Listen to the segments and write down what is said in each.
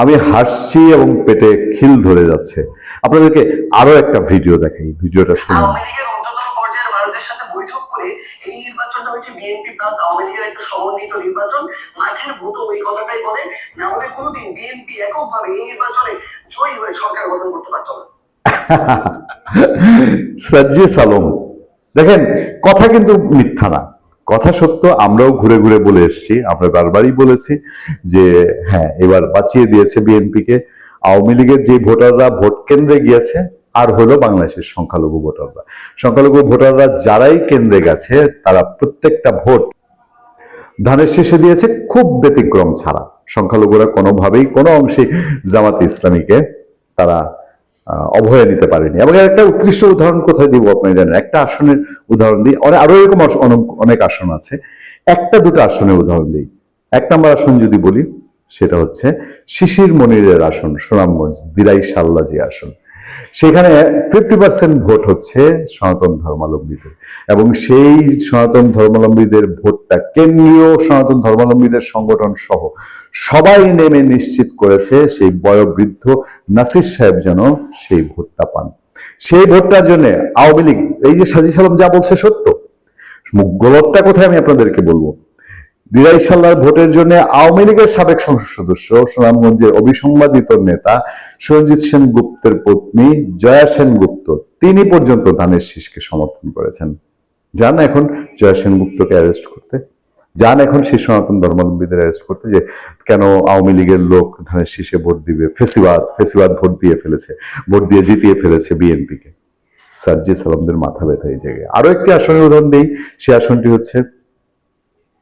আমি হাসছি এবং পেটে খিল ধরে যাচ্ছে। আপনাদেরকে আরো একটা ভিডিও দেখাই, ভিডিওটা শুনুন। আওয়ামী লীগের ঊর্ধ্বতন পর্যায়ের মানুষদের সাথে বৈঠক করে এই নির্বাচনটা হচ্ছে বিএনপি প্লাস আওয়ামী লীগের একটা সমন্বিত নির্বাচন, মাঠের ভোটও ওই কথাটাই বলে, না হলে কোনোদিন বিএনপি এককভাবে এই নির্বাচনে জয়ী হয়ে সরকার গঠন করতে পারতো না। সাজ্জিস আলম, দেখেন কথা কিন্তু মিথ্যা না, কথা সত্য। আমরাও ঘুরে ঘুরে বলে এসেছি, আমরা বারবারই বলেছি যে হ্যাঁ, এবার বাঁচিয়ে দিয়েছে বিএনপিকে। আওয়ামী লীগের যে ভোটাররা ভোট কেন্দ্রে গিয়েছে, আর হলো বাংলাদেশের সংখ্যালঘু ভোটাররা। সংখ্যালঘু ভোটাররা যারাই কেন্দ্রে গেছে তারা প্রত্যেকটা ভোট ধানের শীষে দিয়েছে, খুব ব্যতিক্রম ছাড়া। সংখ্যালঘুরা কোনোভাবেই কোনো অংশে জামাতে ইসলামীকে তারা অভয় নিতে পারেনি। এবং একটা উৎকৃষ্ট উদাহরণ কোথায় দিব আপনি জানেন? একটা আসনের উদাহরণ দিই, আরো এরকম অনেক আসন আছে, একটা দুটো আসনের উদাহরণ দিই। 1 নম্বর আসন যদি বলি, সেটা হচ্ছে শিশির মনিরের আসন, সুনামগঞ্জ দিরাই সাল্লাজি আসন। সেখানে 50% ভোট হচ্ছে সনাতন ধর্মাবলম্বীদের, এবং সেই সনাতন ধর্মাবলম্বীদের ভোটটা কেন্দ্রীয় সনাতন ধর্মাবলম্বীদের সংগঠন সহ সবাই নেমে নিশ্চিত করেছে সেই বয়োবৃদ্ধ নাসির সাহেব যেন সেই ভোটটা পান। সেই ভোটটার জন্য আওয়ামী লীগ, এই যে সাজিস আলম যা বলছে সত্য, গলতটা কোথায় আমি আপনাদেরকে বলবো। দিরাই সাল্লার ভোটের জন্য আওয়ামী লীগের সাবেক সংসদ সদস্য, সুনামগঞ্জের অবিসংবাদিত নেতা সঞ্জিত সেনগুপ্তের পত্নী জয়া সেনগুপ্ত, তিনি পর্যন্ত ধানের শীষকে সমর্থন করেছেন। যান এখন জয়া সেনগুপ্তকে অ্যারেস্ট করতে, যান এখন সেই সনাতন ধর্মাবলম্বীদের অ্যারেস্ট করতে, যে কেন আওয়ামী লীগের লোক ধানের শীষে ভোট দিবে, ফেসিবাদ ভোট দিয়ে ফেলেছে, ভোট দিয়ে জিতিয়ে ফেলেছে বিএনপিকে। সাজ্জিস আলমদের মাথা ব্যথা এই জায়গায়। আরো একটি আসনের উদাহরণ দিই, সেই আসনটি হচ্ছে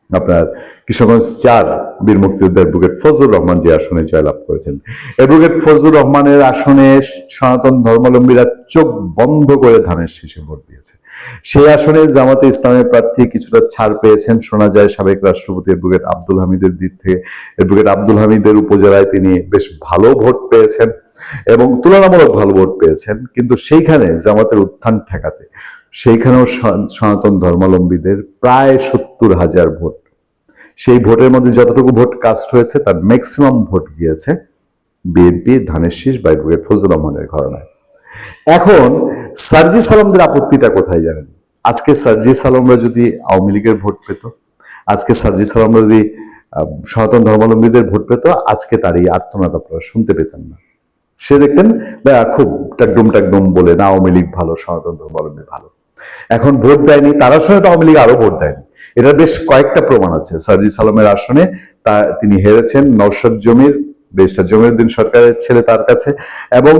আপনার কিশোরগঞ্জ 4 বীর মুক্তিযোদ্ধা অ্যাডভোকেট ফজলুর রহমান যে আসনে জয়লাভ করেছেন। অ্যাডভোকেট ফজলুর রহমানের আসনে সনাতন ধর্মাবলম্বীরা চোখ বন্ধ করে ধানের শীষে ভোট দিয়েছে। সেই আসনে জামাতে ইসলামের প্রার্থী কিছুটা ছাড় পেয়েছেন, শোনা যায় সাবেক রাষ্ট্রপতি অ্যাডভোকেট আব্দুল হামিদের দিক থেকে। অ্যাডভোকেট আব্দুল হামিদের উপজেলায় তিনি বেশ ভালো ভোট পেয়েছেন এবং তুলনামূলক ভালো ভোট পেয়েছেন, কিন্তু সেইখানে জামাতের উত্থান ঠেকাতে সেইখানেও সনাতন ধর্মাবলম্বীদের প্রায় 70,000 ভোট, সেই ভোটের মধ্যে যতটুকু ভোট কাস্ট হয়েছে তার ম্যাক্সিমাম ভোট গিয়েছে বিএনপি ধানের শীষ বা অ্যাডভোকেট ফজলুর রহমানের ঘরানায়। এখন সার্জিস আলমদের আপত্তিটা কোথায় জানেন? আজকে সার্জিস আলমরা যদি আওয়ামী লীগের ভোট পেত, আজকে সার্জিস আলমরা যদি সনাতন ধর্মাবলম্বীদের ভোট পেত, আজকে তার এই আর্তনাদ আপনারা শুনতে পেতেন না। সে দেখতেন খুব টাকডুম বলে না আওয়ামী লীগ ভালো, সনাতন ধর্মাবলম্বী ভালো। এখন ভোট দেয়নি, তার আসনে তো আওয়ামী লীগ আরো ভোট দেয়নি। এটা বেশ কয়েকটা প্রমাণ আছে। সার্জিস আলমের আসনে তিনি হেরেছেন নওশাদ জমির, ব্যারিস্টার জমিরুদ্দিন সরকারের ছেলে তার কাছে, এবং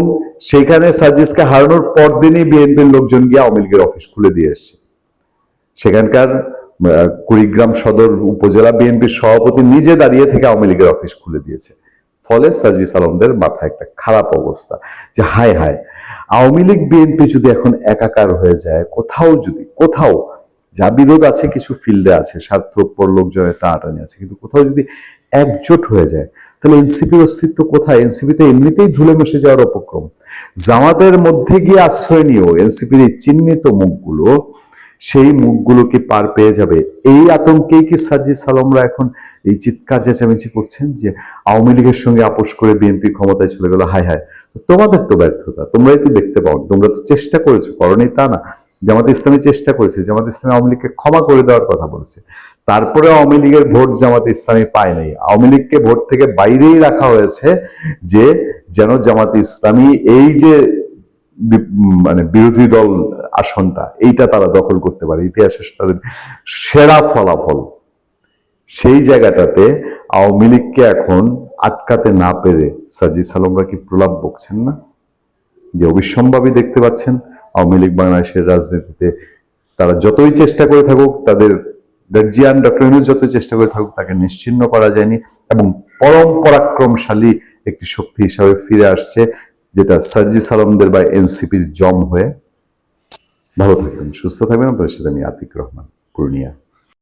সেইখানে সার্জিসকে হারানোর পরদিনই বিএনপির লোকজন গিয়ে আওয়ামী লীগের অফিস খুলে দিয়ে এসছে। সেখানকার কুড়িগ্রাম সদর উপজেলা বিএনপির সভাপতি নিজে দাঁড়িয়ে থেকে আওয়ামী লীগের অফিস খুলে দিয়েছে। ফলে সার্জিস আলমদের মাথায় একটা খারাপ অবস্থা, যে হায় হায়, আওয়ামী লীগ বিএনপি যদি এখন একাকার হয়ে যায়, কোথাও যা বিরোধ আছে কিছু ফিল্ডে আছে, স্বার্থপর লোকজনের টানাটানি আছে, কিন্তু কোথাও যদি একজোট হয়ে যায় তাহলে এনসিপির অস্তিত্ব কোথায়? এনসিপিতে এমনিতেই ধুলে মিশে যাওয়ার উপক্রম। জামাতের মধ্যে গিয়ে আশ্রয় নিয়েও এনসিপির এই চিহ্নিত মুখগুলো, সেই মুখগুলোকে পার পেয়ে যাবে, এই আতঙ্কেই কি সার্জিস আলমরা এখন এই চিৎকার চেঁচামেচি করছেন যে আওয়ামী লীগের সঙ্গে আপোষ করে বিএনপি ক্ষমতায় চলে গেল? হায় হায়, তোমাদের তো ব্যর্থতা, তোমরাই তো দেখতে পাও, তোমরা তো চেষ্টা করেছো, করনি তা না। জামাত ইসলামী চেষ্টা করেছে, জামাত ইসলামী আওয়ামী লীগকে ক্ষমা করে দেওয়ার কথা বলেছে, তারপরে আওয়ামী লীগের ভোট জামাত ইসলামী পায় নাই। আওয়ামী লীগকে ভোট থেকে বাইরেই রাখা হয়েছে, যে যেন জামাত ইসলামী এই যে মানে বিরোধী দল আসনটা, এইটা তারা দখল করতে পারে, ইতিহাসে তাদের সেরা ফলাফল। সেই জায়গাটাতে আওয়ামী লীগকে এখন আটকাতে না পেরে সার্জিস আলমরা কি প্রলাপ বকছেন না? যে অবিসম্ভাবী দেখতে পাচ্ছেন আওয়ামী লীগ বাংলাদেশের রাজনীতিতে, তারা যতই চেষ্টা করে থাকুক, তাদের গার্জিয়ান ডক্টর ইউনূস যতই চেষ্টা করে থাকুক, তাকে নিশ্চিহ্ন করা যায়নি, এবং পরম পরাক্রমশালী একটি শক্তি হিসাবে ফিরে আসছে, যেটা সার্জিস আলমদের বা এনসিপির জম হয়ে। ভালো থাকবেন, সুস্থ থাকবেন। আপনার সাথে আমি আতিক রহমান, পূর্ণিয়া।